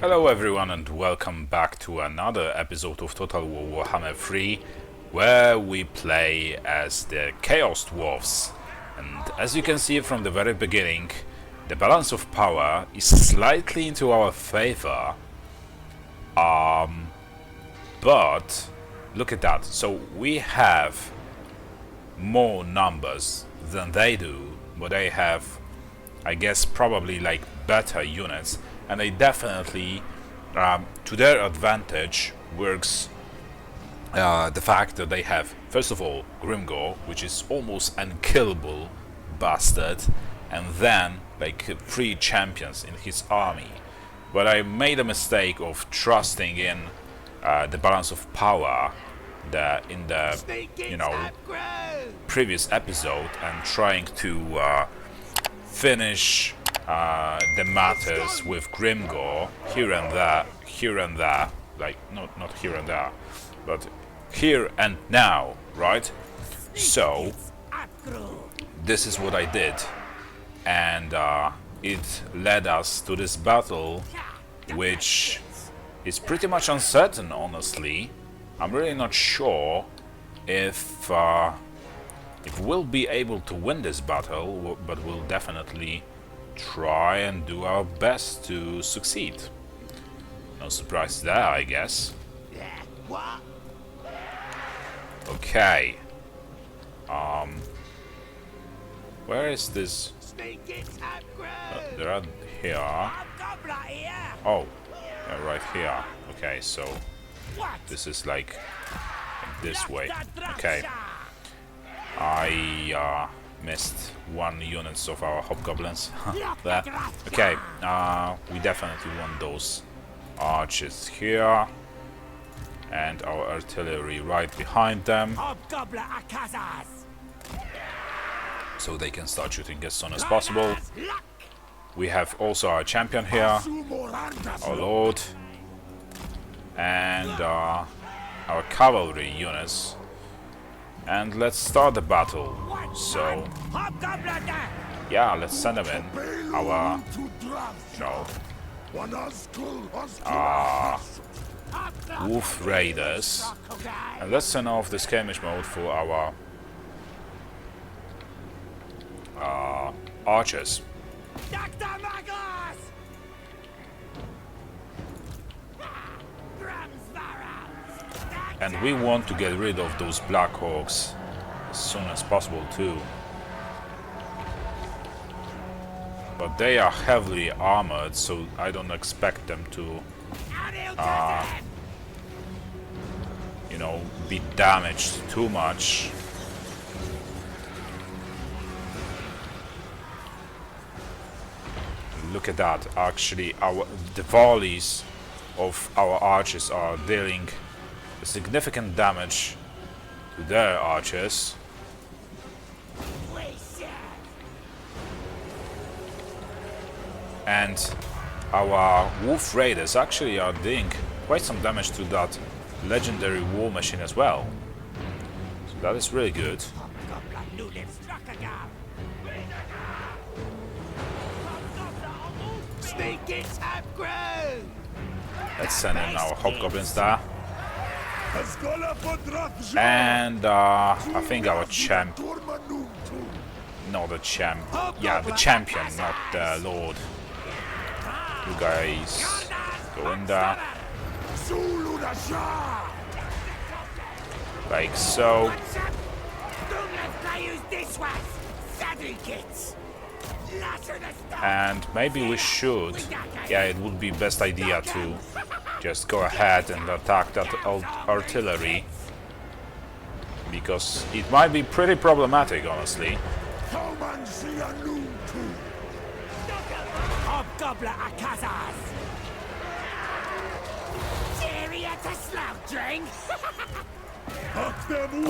Hello everyone and welcome back to another episode of Total War Warhammer 3 where we play as the Chaos Dwarfs. And as you can see from the very beginning, the balance of power is slightly into our favor. But look at that. So we have more numbers than they do, but they have, I guess, probably like better units. And they definitely, to their advantage, works the fact that they have, first of all, Grimgor, which is almost unkillable bastard, and then like 3 champions in his army. But I made a mistake of trusting in the balance of power in the previous episode and trying to finish the matters with Grimgor here and there, like not here and there, but here and now, right? So this is what I did, and it led us to this battle, which is pretty much uncertain, honestly. I'm really not sure if we'll be able to win this battle, but we'll definitely try and do our best to succeed. No surprise there, I guess. Okay. Where is this? They're here. Oh, yeah, right here. Okay, so this is like this way. Okay. I missed 1 unit of our hobgoblins there. Okay, we definitely want those archers here and our artillery right behind them, so they can start shooting as soon as possible. We have also our champion here, our lord, and our cavalry units. And let's start the battle. So, yeah, let's send them in. Our, wolf raiders. And let's turn off the skirmish mode for our archers. And we want to get rid of those Black Hawks as soon as possible too. But they are heavily armored, so I don't expect them to, be damaged too much. Look at that, actually the volleys of our archers are dealing significant damage to their archers. And our wolf raiders actually are doing quite some damage to that legendary war machine as well. So that is really good. Let's send in our hobgoblins there. And I think our the champion, not the lord. You guys go in there. Like so. And maybe we should, it would be best idea to just go ahead and attack that artillery, because it might be pretty problematic, honestly.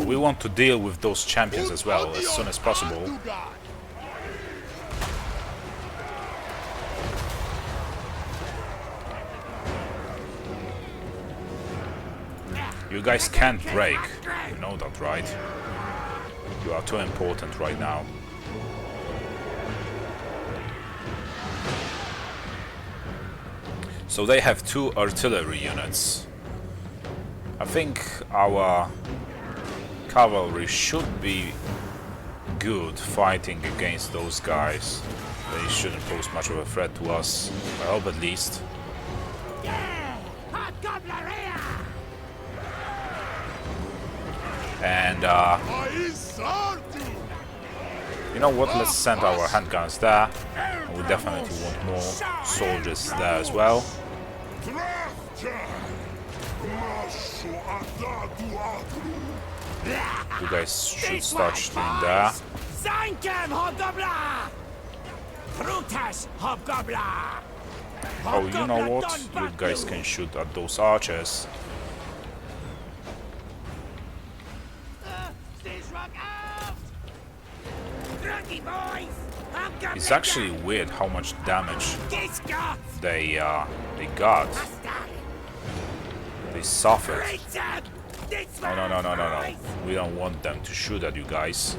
We want to deal with those champions as well as soon as possible. You guys can't break, you know that, right? You are too important right now. So they have 2 artillery units. I think our cavalry should be good fighting against those guys. They shouldn't pose much of a threat to us. I hope at least. And you know what, let's send our handgunners there. We definitely want more soldiers there as well. You guys should start shooting there. Oh, you know what? You guys can shoot at those archers. It's actually weird how much damage they got. They suffered. No. We don't want them to shoot at you guys.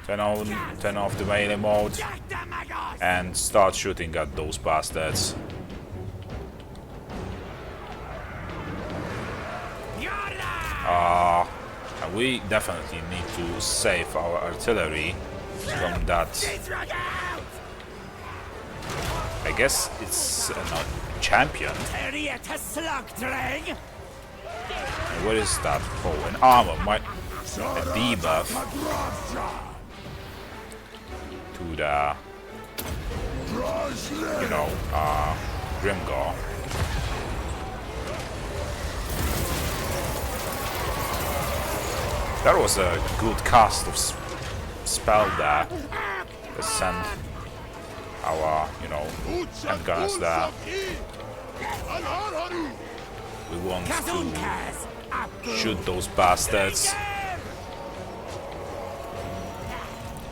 Turn off the melee mode and start shooting at those bastards. And we definitely need to save our artillery from that. I guess it's a champion. And what is that? Oh, an armor, a debuff to the, Grimgor. That was a good cast of spell there. Let's send our, handgunners there. We want to shoot those bastards.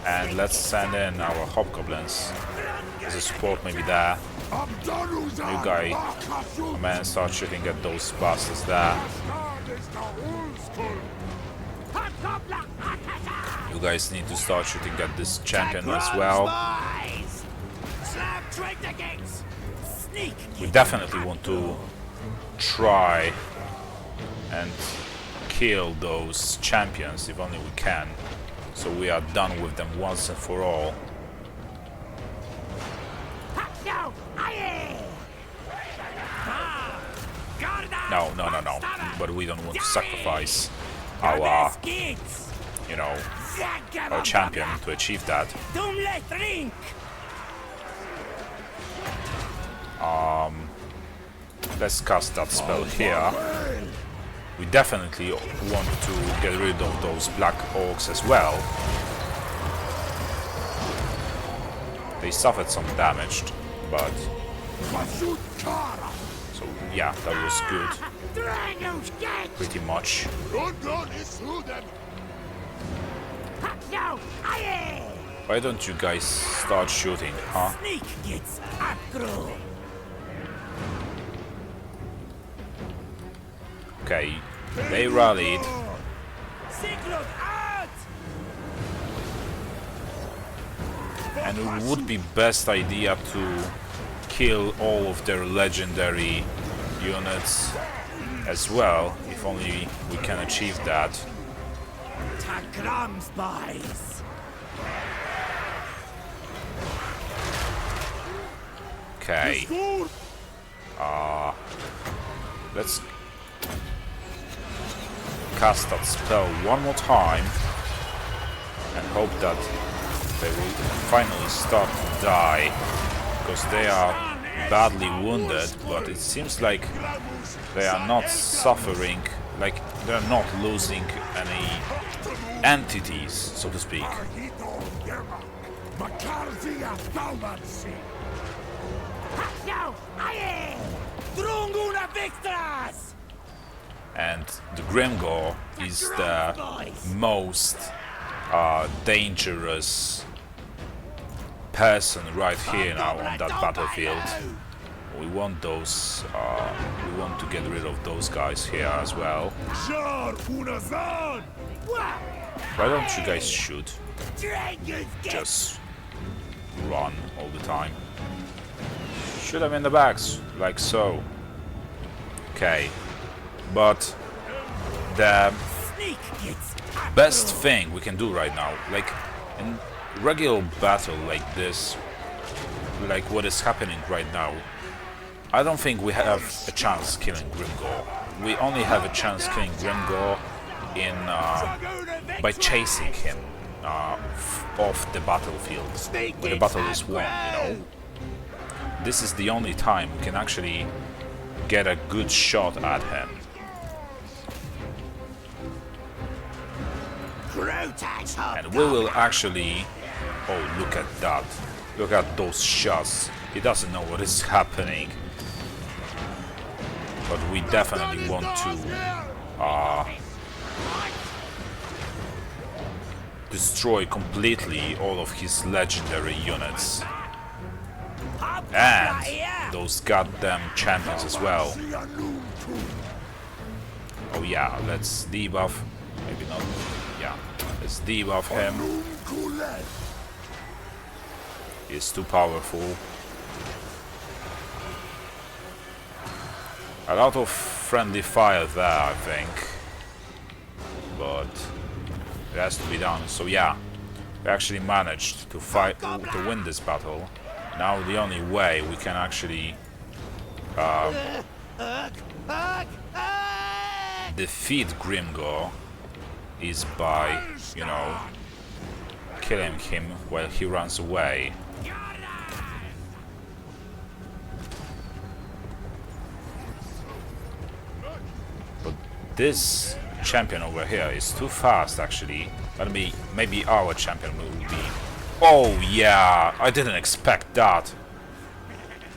And let's send in our hobgoblins as a support, maybe there. You guy, man, start shooting at those bastards there. You guys need to start shooting at this champion as well. We definitely want to try and kill those champions if only we can, so we are done with them once and for all. No. But we don't want to sacrifice our, our champion to achieve that. Let's cast that spell here. We definitely want to get rid of those black orcs as well. They suffered some damage, but so yeah, that was good. Pretty much. Why don't you guys start shooting, huh? Okay, they rallied. And it would be best idea to kill all of their legendary units as well, if only we can achieve that. Okay. Let's cast that spell one more time and hope that they will finally start to die, because they are badly wounded, but it seems like they are not suffering, like they're not losing any entities, so to speak. And the Grimgor is the most dangerous person right here now on that battlefield. We want those. We want to get rid of those guys here as well. Why don't you guys shoot? Just run all the time. Shoot him in the backs, like so. Okay, but the best thing we can do right now, like in regular battle like this, like what is happening right now, I don't think we have a chance killing Grimgor. We only have a chance killing Grimgor in by chasing him off the battlefield when the battle is won, you know. This is the only time we can actually get a good shot at him. And we will actually... Oh, look at that. Look at those shots. He doesn't know what is happening. But we definitely want to destroy completely all of his legendary units. And those goddamn champions as well. Oh yeah, let's debuff. Maybe not. Yeah, let's debuff him. He's too powerful. A lot of friendly fire there, I think. But it has to be done. So yeah, we actually managed to to win this battle. Now the only way we can actually defeat Grimgor is by, you know, killing him while he runs away. But this champion over here is too fast, actually. Maybe our champion will be... Oh yeah, I didn't expect that.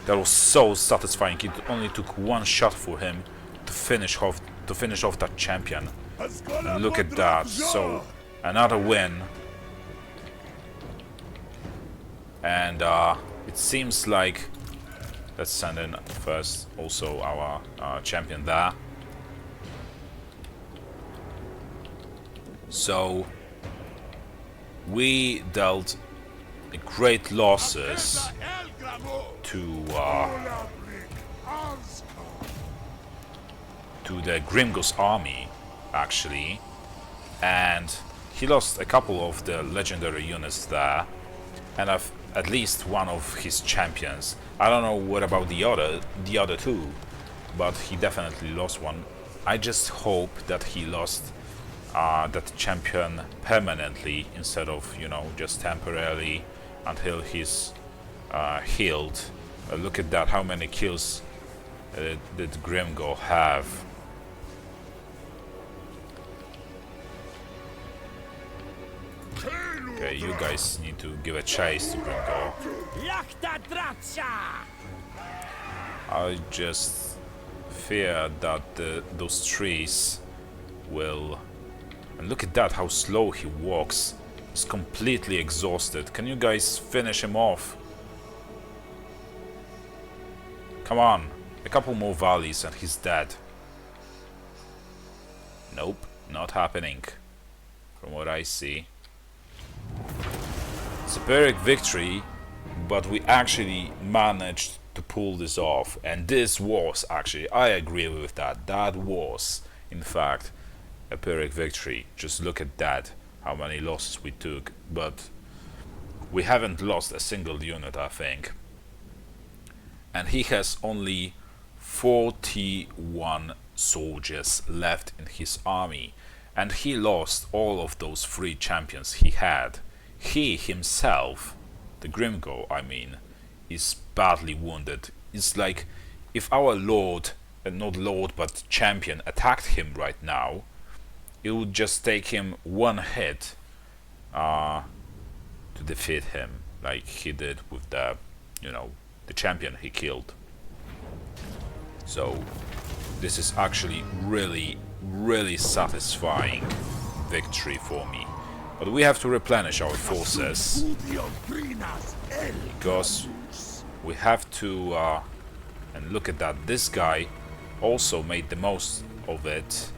That was so satisfying. It only took one shot for him to finish off that champion. And look at that. So another win. And it seems like, let's send in first also our champion there. So we dealt great losses to the Grimgor's army, actually, and he lost a couple of the legendary units there, and at least one of his champions. I don't know what about the other two, but he definitely lost one. I just hope that he lost that champion permanently instead of, you know, just temporarily until he's healed. Look at that, how many kills did Grimgor have? Okay, you guys need to give a chase to Grimgor. I just fear that those trees will... And look at that, how slow he walks. He's completely exhausted. Can you guys finish him off? Come on. A couple more volleys and he's dead. Nope, not happening. From what I see. It's a Pyrrhic victory, but we actually managed to pull this off. And this was actually, I agree with that. That was, in fact, a Pyrrhic victory. Just look at that, how many losses we took, but we haven't lost a single unit, I think. And he has only 41 soldiers left in his army, and he lost all of those 3 champions he had. He himself, the Grimgor, I mean, is badly wounded. It's like if our lord, not lord but champion, attacked him right now, it would just take him one hit to defeat him, like he did with the, you know, the champion he killed. So this is actually really satisfying victory for me. But we have to replenish our forces because we have to and look at that, this guy also made the most of it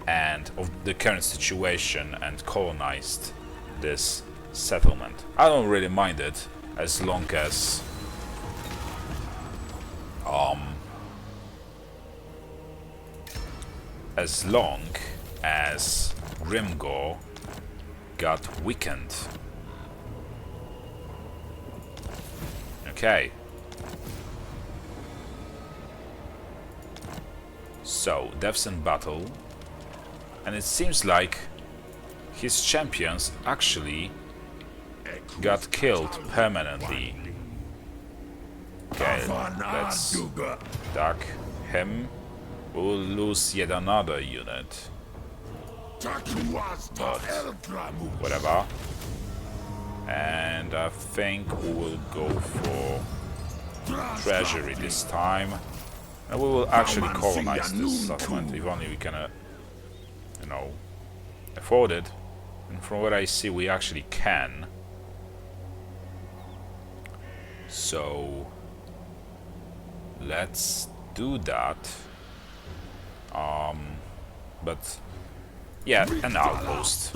and of the current situation and colonized this settlement. I don't really mind it as long as as long as Grimgor got weakened. Okay. So, deaths in battle. And it seems like his champions actually got killed permanently. Okay, let's attack him. We'll lose yet another unit. But whatever. And I think we will go for treasury this time. And we will actually colonize this settlement, if only we can, you know, afford it. And from what I see, we actually can. So let's do that. But yeah, an outpost.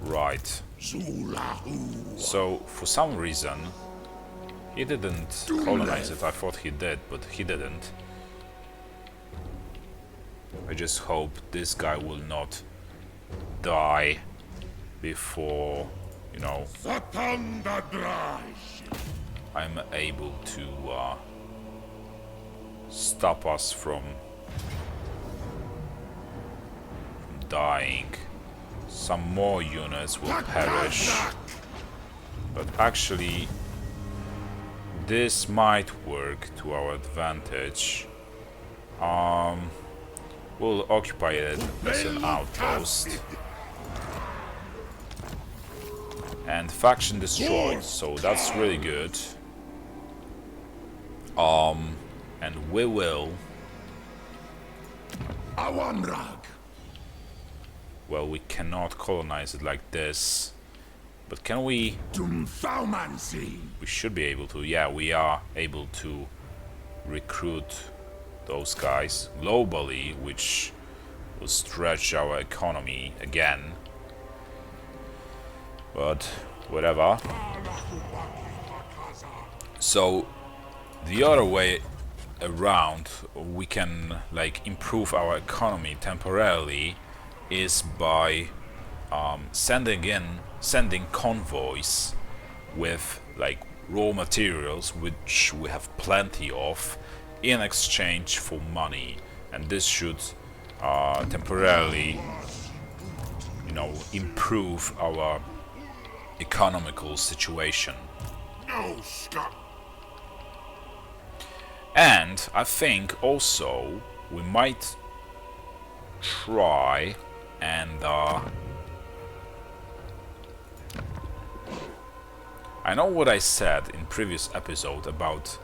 Right. So for some reason he didn't colonize it. I thought he did, but he didn't. I just hope this guy will not die before, you know, I'm able to stop us from dying. Some more units will perish, but actually this might work to our advantage. We'll occupy it as an outpost. And faction destroyed, so that's really good. And we will... Well, we cannot colonize it like this. But can we... We should be able to. Yeah, we are able to recruit those guys globally, which will stretch our economy again. But whatever. So the other way around we can like improve our economy temporarily is by sending convoys with like raw materials, which we have plenty of, in exchange for money, and this should temporarily, you know, improve our economical situation. And I think also we might try and I know what I said in previous episode about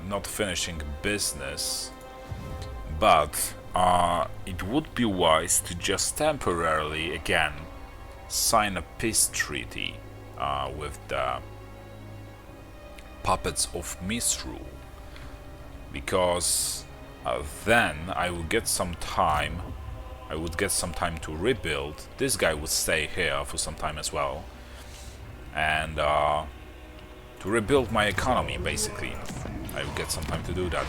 not finishing business, but it would be wise to just temporarily again sign a peace treaty with the puppets of misrule, because then I would get some time. I would get some time to rebuild. This guy would stay here for some time as well, and to rebuild my economy. Basically, I would get some time to do that.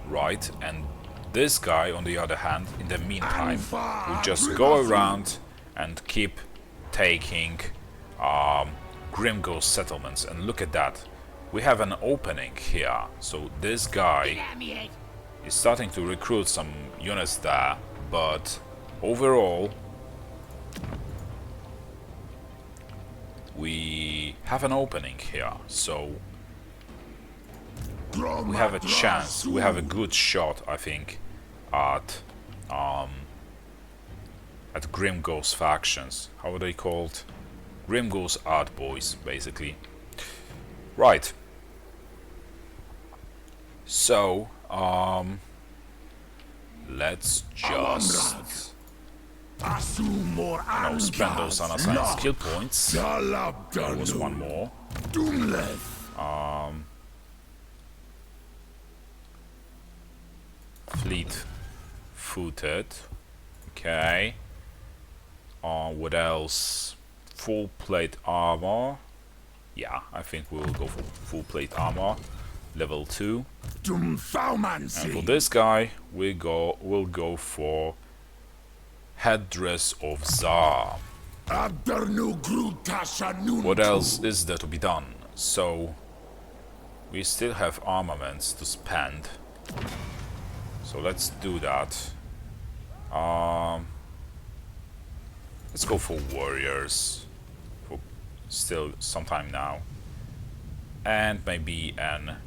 Right, and this guy, on the other hand, in the meantime, would just go around and keep taking Grimgor settlements. And look at that, we have an opening here. So this guy is starting to recruit some units there, but overall we have an opening here. So we have a chance, we have a good shot, I think, at Grimgor's factions. How are they called? Grimgor's art boys, basically. Right. So, let's just spend those unassigned skill points. There was one more. Fleet-footed. Okay. What else? Full plate armor. Yeah, I think we will go for full plate armor. level 2. And for this guy, we'll go for Headdress of Tsar. What else is there to be done? So we still have armaments to spend. So let's do that. Let's go for warriors for still some time now. And maybe an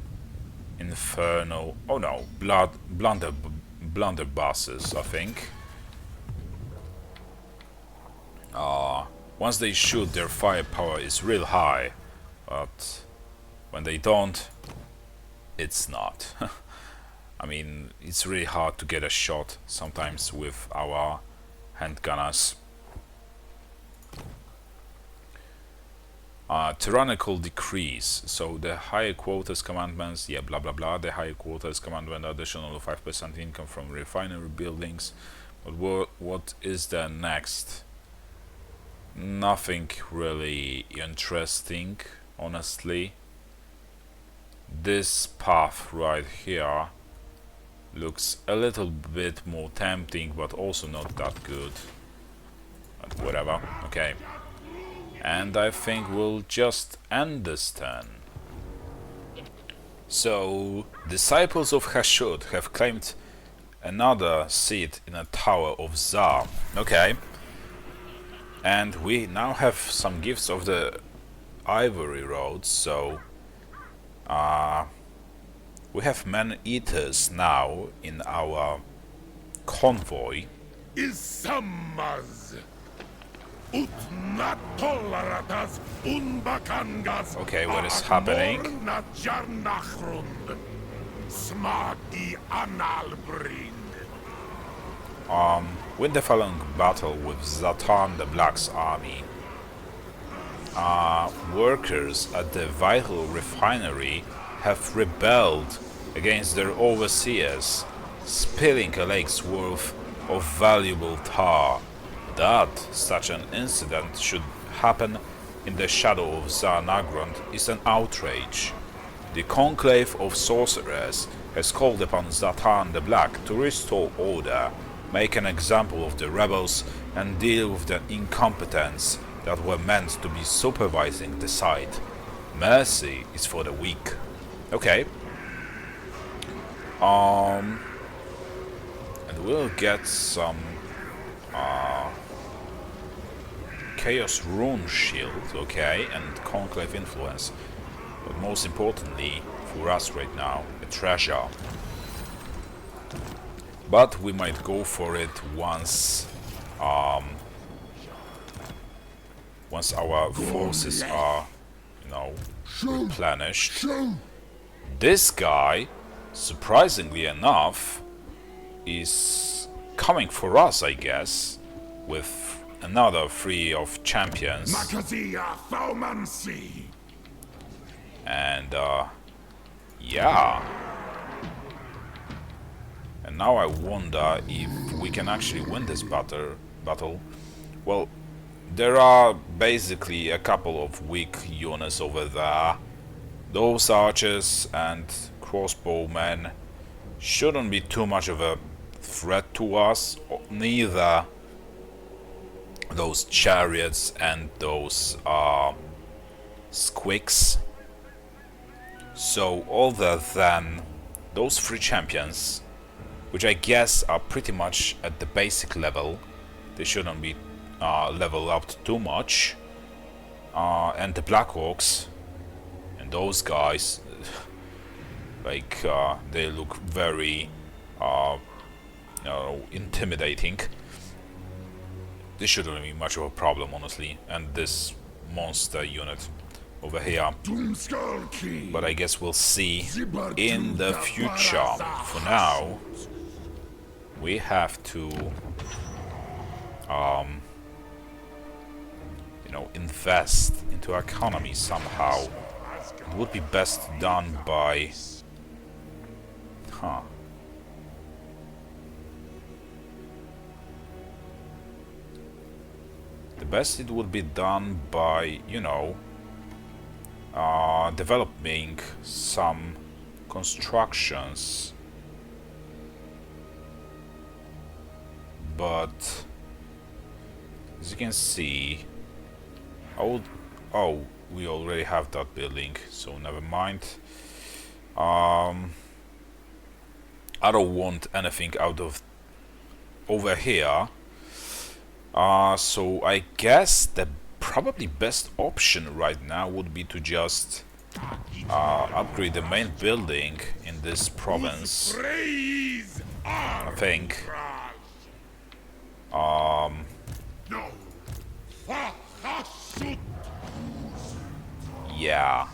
inferno. Oh no, blunderbusses, I think. Once they shoot, their firepower is real high, but when they don't, it's not. I mean, it's really hard to get a shot sometimes with our handgunners. Tyrannical decrease. So the higher quotas commandments, yeah, blah blah blah. The higher quotas commandment, additional 5% income from refinery buildings. But what is there next? Nothing really interesting, honestly. This path right here looks a little bit more tempting, but also not that good. But whatever, okay. And I think we'll just end this turn. So, Disciples of Hashut have claimed another seat in a Tower of Tsar. Okay. And we now have some gifts of the Ivory Road, so we have man-eaters now in our convoy. Okay, what is happening? Win the following battle with Zatan the Black's army. Workers at the Vital Refinery have rebelled against their overseers, spilling a lake's worth of valuable tar. That such an incident should happen in the shadow of Tsar Nagrand is an outrage. The Conclave of Sorcerers has called upon Zatan the Black to restore order, make an example of the rebels, and deal with the incompetents that were meant to be supervising the site. Mercy is for the weak. Okay. And we'll get some Chaos Rune Shield, okay, and Conclave Influence. But most importantly for us right now, a treasure. But we might go for it once once our forces are, you know, replenished. This guy, surprisingly enough, is coming for us, I guess, with another 3 of champions. And yeah. And now I wonder if we can actually win this battle. Well, there are basically a couple of weak units over there. Those archers and crossbowmen shouldn't be too much of a threat to us, neither those chariots and those squicks. So other than those 3 champions, which I guess are pretty much at the basic level, they shouldn't be leveled up too much, and the Black Orcs and those guys, like they look very intimidating. This shouldn't be much of a problem, honestly, and this monster unit over here, but I guess we'll see in the future. For now, we have to invest into our economy somehow. It would be best done by the best it would be done by, developing some constructions, but as you can see, oh, we already have that building, so never mind. I don't want anything out of over here. So I guess the probably best option right now would be to just upgrade the main building in this province. I think. Yeah.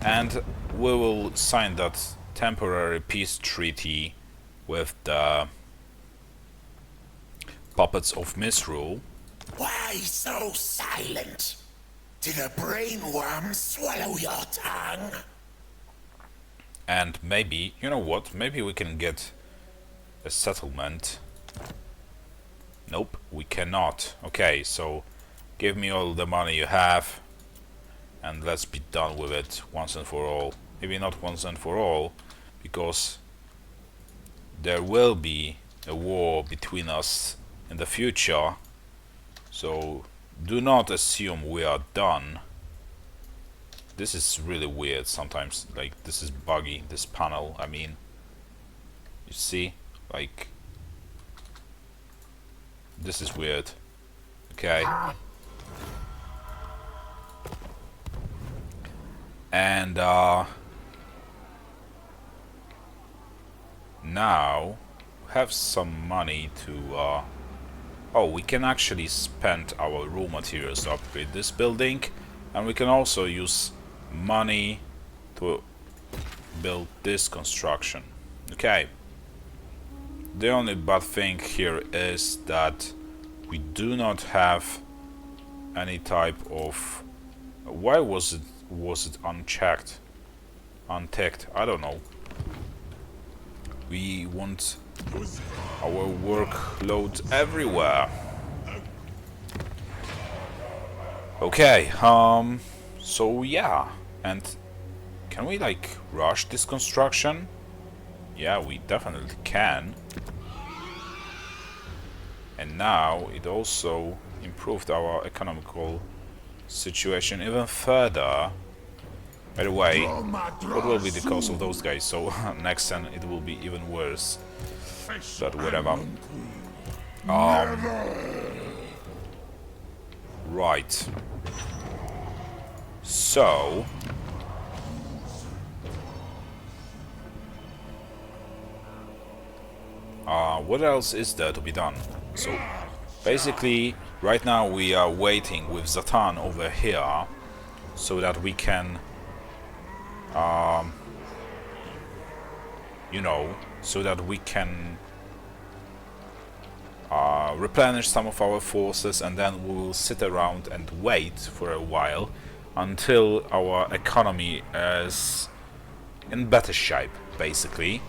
And we will sign that temporary peace treaty with the puppets of misrule. Why so silent? Did a brainworm swallow your tongue? And maybe, you know what, maybe we can get a settlement. Nope, we cannot. Okay, so give me all the money you have and let's be done with it once and for all. Maybe not once and for all, because there will be a war between us in the future, so do not assume we are done. This is really weird sometimes, like this is buggy, this panel, I mean, you see, like, this is weird. Okay. And now have some money to oh, we can actually spend our raw materials to upgrade this building, and we can also use money to build this construction. Okay. The only bad thing here is that we do not have any type of... Why was it unchecked? Unticked? I don't know. We want our workload everywhere. Okay, so yeah, and can we like rush this construction? Yeah, we definitely can. And now it also improved our economical situation even further. By the way, what will be the cost of those guys? So next time it will be even worse. But whatever. Right. So what else is there to be done? So basically right now we are waiting with Zatan over here so that we can you know, so that we can replenish some of our forces, and then we will sit around and wait for a while until our economy is in better shape, basically,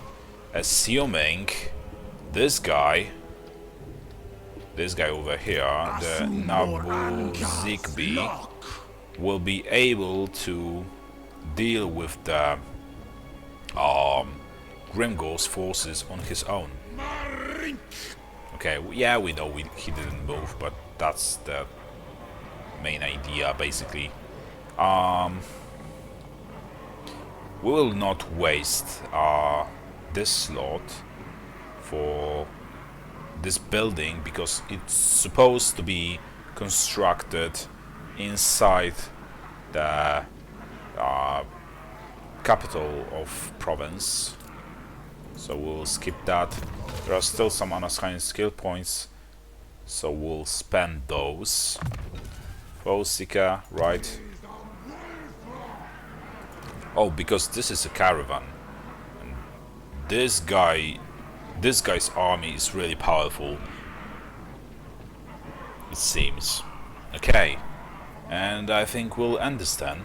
assuming this guy over here, the Nabu Zigby, will be able to deal with the Grimgor's forces on his own. Okay, yeah, we know he didn't move, but that's the main idea, basically. We will not waste this slot for this building, because it's supposed to be constructed inside the capital of province, so we'll skip that. There are still some unassigned skill points, so we'll spend those. Foe Seeker, right? Oh, because this is a caravan, and this guy's army is really powerful, it seems. Okay, and I think we'll end this then.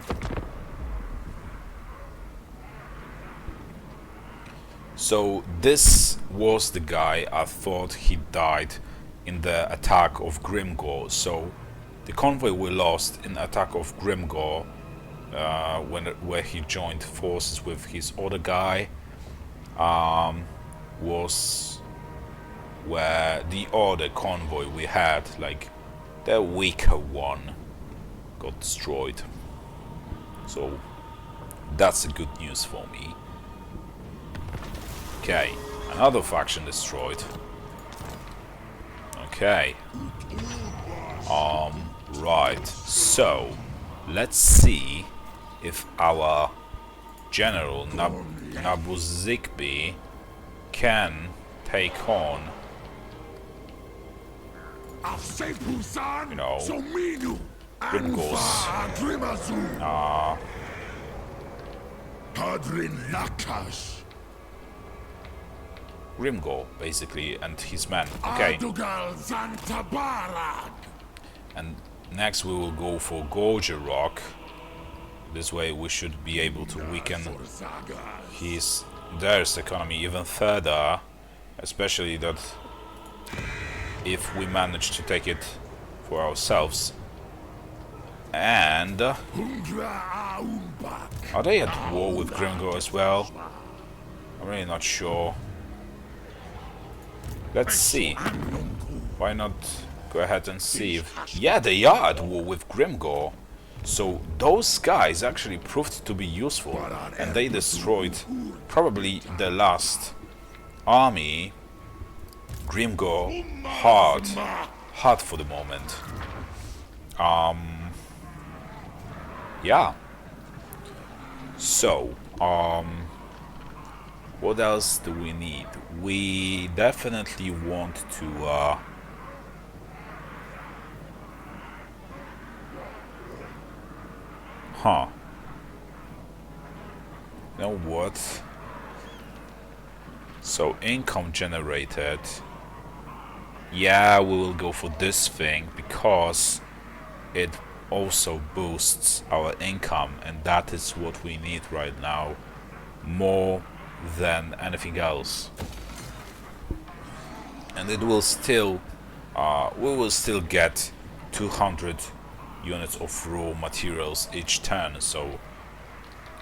So this was the guy I thought he died in the attack of Grimgor. So the convoy we lost in attack of Grimgor where he joined forces with his other guy, was where the other convoy we had, like the weaker one, got destroyed. So that's a good news for me. Okay, another faction destroyed. Okay. Right. So let's see if our general Nabuzikbi can take on, you know, Grimgor's Grimgor, basically, and his men. Okay. And next we will go for Gorger Rock. This way we should be able to weaken their economy even further, especially that if we manage to take it for ourselves. And are they at war with Grimgor as well? I'm really not sure. Let's see. Why not go ahead and see if... Yeah, they are at war with Grimgor. So those guys actually proved to be useful, and they destroyed probably the last army. Grimgor hard for the moment. Yeah. So, what else do we need? We definitely want to you know what? So income generated. Yeah, we will go for this thing because it also boosts our income, and that is what we need right now more than anything else. And it will still we will still get 200 units of raw materials each turn, so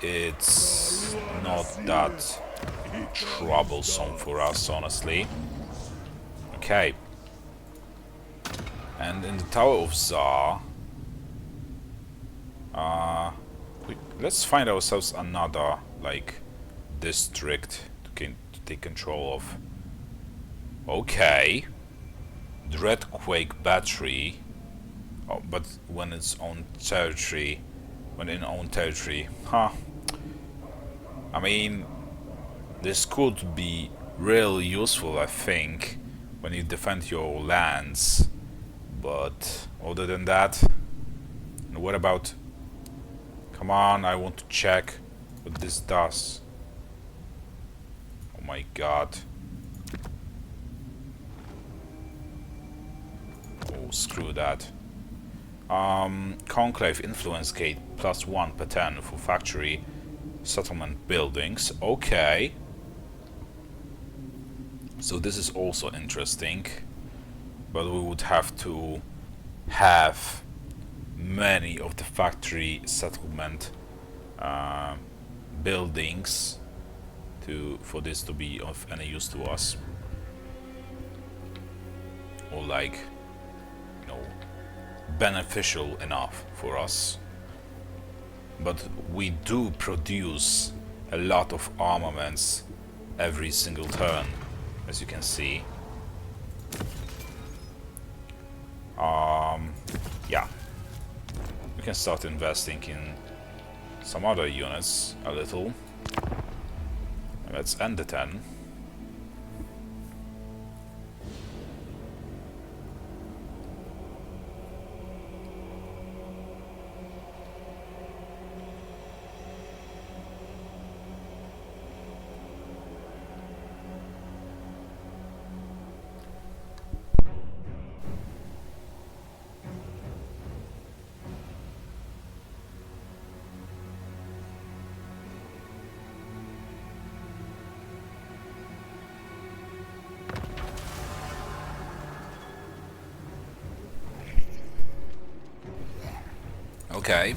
it's not that troublesome for us, honestly. Okay. And in the Tower of Tsar, let's find ourselves another, like, district to take control of. Okay. Dreadquake Battery. Oh, but when it's on territory, huh? I mean, this could be really useful, I think, when you defend your lands. But other than that, and what about? Come on, I want to check what this does. Oh my god. Oh, screw that. Conclave Influence Gate +1 per turn for factory settlement buildings. Okay. So this is also interesting. But we would have to have many of the factory settlement buildings for this to be of any use to us. Or like, you know, beneficial enough for us. But we do produce a lot of armaments every single turn, as you can see. Yeah. We can start investing in some other units a little. Let's end the turn. Okay.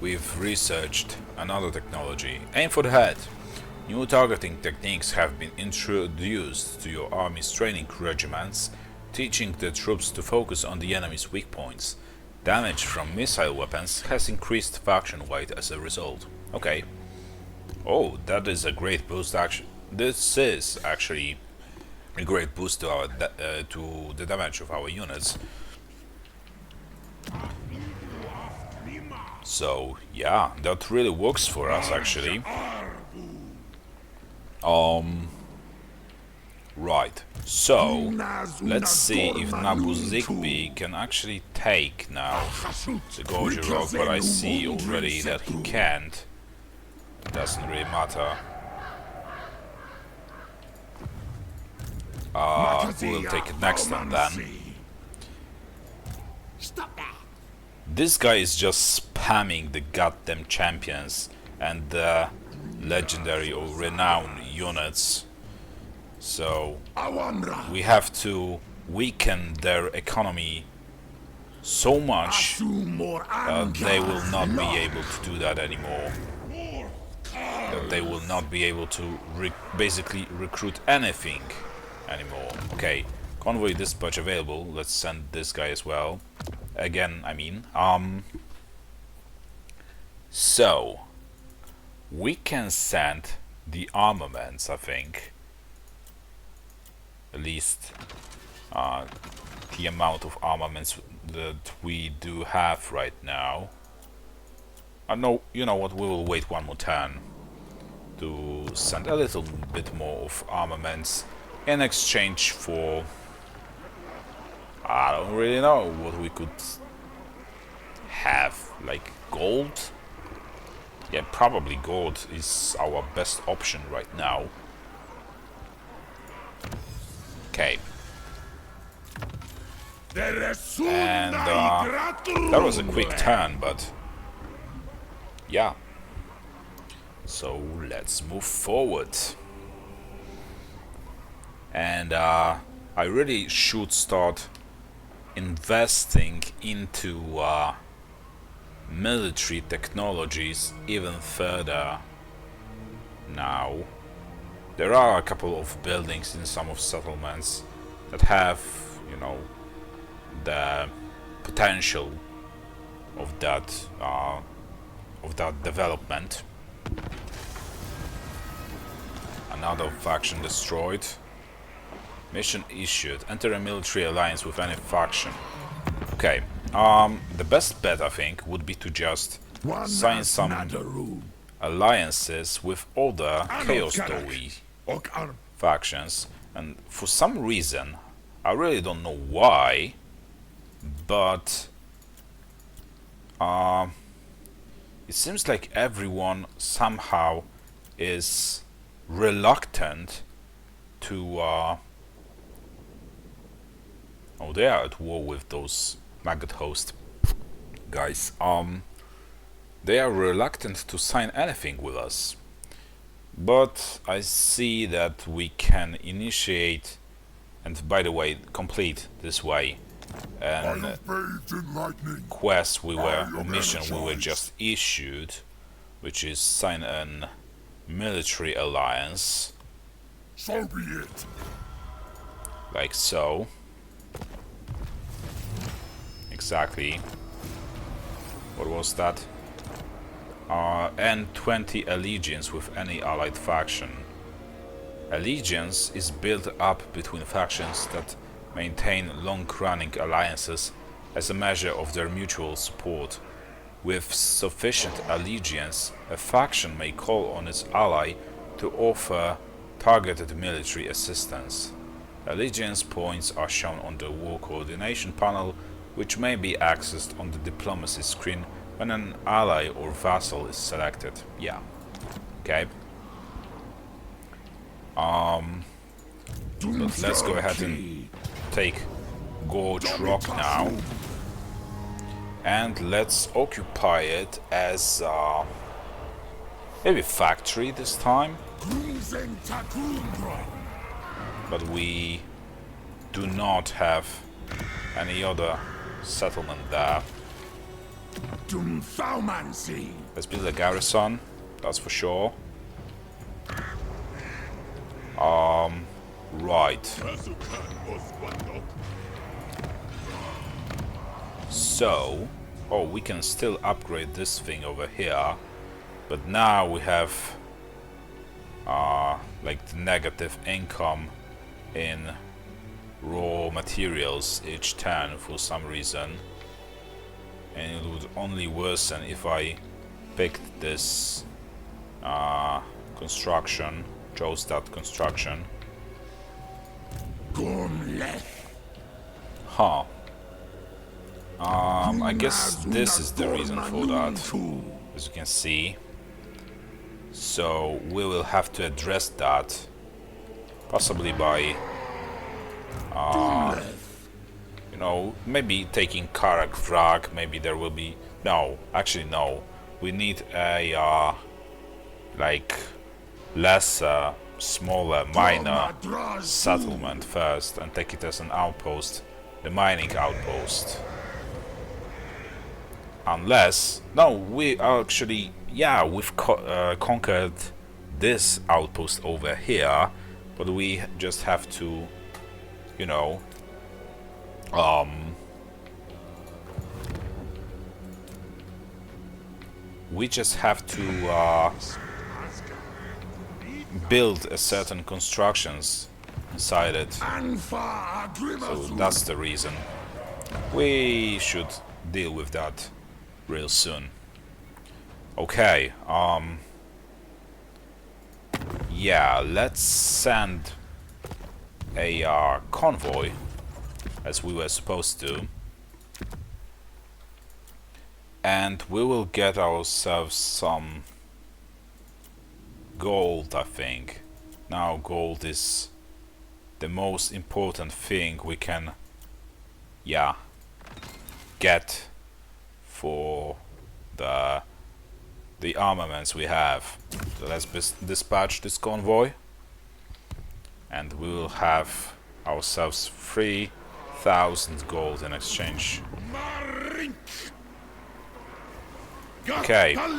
we've researched another technology. Aim for the head. New targeting techniques have been introduced to your army's training regiments, teaching the troops to focus on the enemy's weak points. Damage from missile weapons has increased faction weight as a result. Okay. Oh, that is a great boost. Actually, this is actually a great boost to our to the damage of our units. So yeah, that really works for us actually. Right. So let's see if Nabu Zigby can actually take now the Gorger Rock, but I see already that he can't. Doesn't really matter. We'll take it next time then. Stop that! This guy is just spamming the goddamn champions and the legendary or renowned units. So we have to weaken their economy so much that they will not be able to do that anymore. That they will not be able to basically recruit anything anymore. Okay, convoy dispatch available. Let's send this guy as well. Again, I mean, so we can send the armaments, I think. At least the amount of armaments that we do have right now. No, you know what, we will wait one more turn to send a little bit more of armaments in exchange for, I don't really know what we could have, like gold? Yeah, probably gold is our best option right now. Okay. And that was a quick turn, but yeah. So let's move forward. And I really should start investing into military technologies even further now. There are a couple of buildings in some of settlements that have, you know, the potential of that development. Another faction destroyed. Mission issued. Enter a military alliance with any faction. Okay. The best bet, I think, would be to just sign some alliances with other Chaos Dawi factions. And for some reason, I really don't know why, but it seems like everyone somehow is reluctant to oh, they are at war with those maggot host guys. They are reluctant to sign anything with us, but I see that we can initiate, and by the way, complete this way an quest or mission we were just issued, which is sign an military alliance. So be it. Like so. Exactly. What was that? End 20 allegiance with any allied faction. Allegiance is built up between factions that maintain long-running alliances as a measure of their mutual support. With sufficient allegiance, a faction may call on its ally to offer targeted military assistance. Allegiance points are shown on the War Coordination panel, which may be accessed on the diplomacy screen when an ally or vassal is selected. Yeah. Okay. Let's go ahead and take Gorge Rock now. And let's occupy it as maybe factory this time. But we do not have any other settlement there. Dum Thaumancy. Let's build a garrison, that's for sure. Right. So, oh, we can still upgrade this thing over here, but now we have like the negative income in raw materials each turn for some reason, and it would only worsen if I picked this construction, chose that construction. Huh. I guess this is the reason for that, as you can see. So we will have to address that, possibly by, you know, maybe taking Karak Vrag. Maybe there will be no. Actually, no. We need a like lesser, smaller, minor settlement first, and take it as an outpost, the mining outpost. Unless, no, we actually, yeah, we've conquered this outpost over here, but we just have to, you know, we just have to build a certain constructions inside it. So that's the reason. We should deal with that real soon. Okay, yeah, let's send a convoy, as we were supposed to, and we will get ourselves some gold, I think. Now gold is the most important thing we can, yeah, get for the armaments we have. So let's dispatch this convoy, and we will have ourselves 3,000 gold in exchange. Okay, what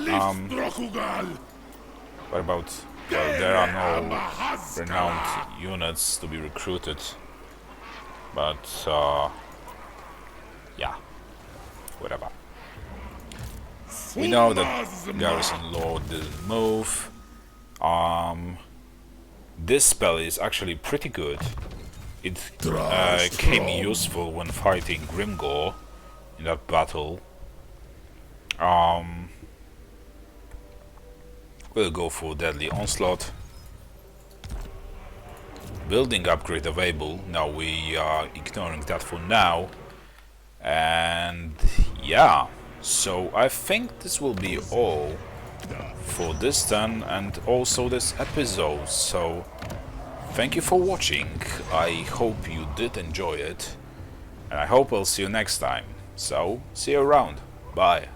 about, well, there are no renowned units to be recruited, but yeah, whatever. We know that Garrison Lord didn't move. This spell is actually pretty good. It came useful when fighting Grimgor in that battle. We'll go for Deadly Onslaught. Building upgrade available. Now we are ignoring that for now. And yeah, so I think this will be all for this turn and also this episode. So thank you for watching. I hope you did enjoy it, and I hope I'll see you next time. So see you around. Bye.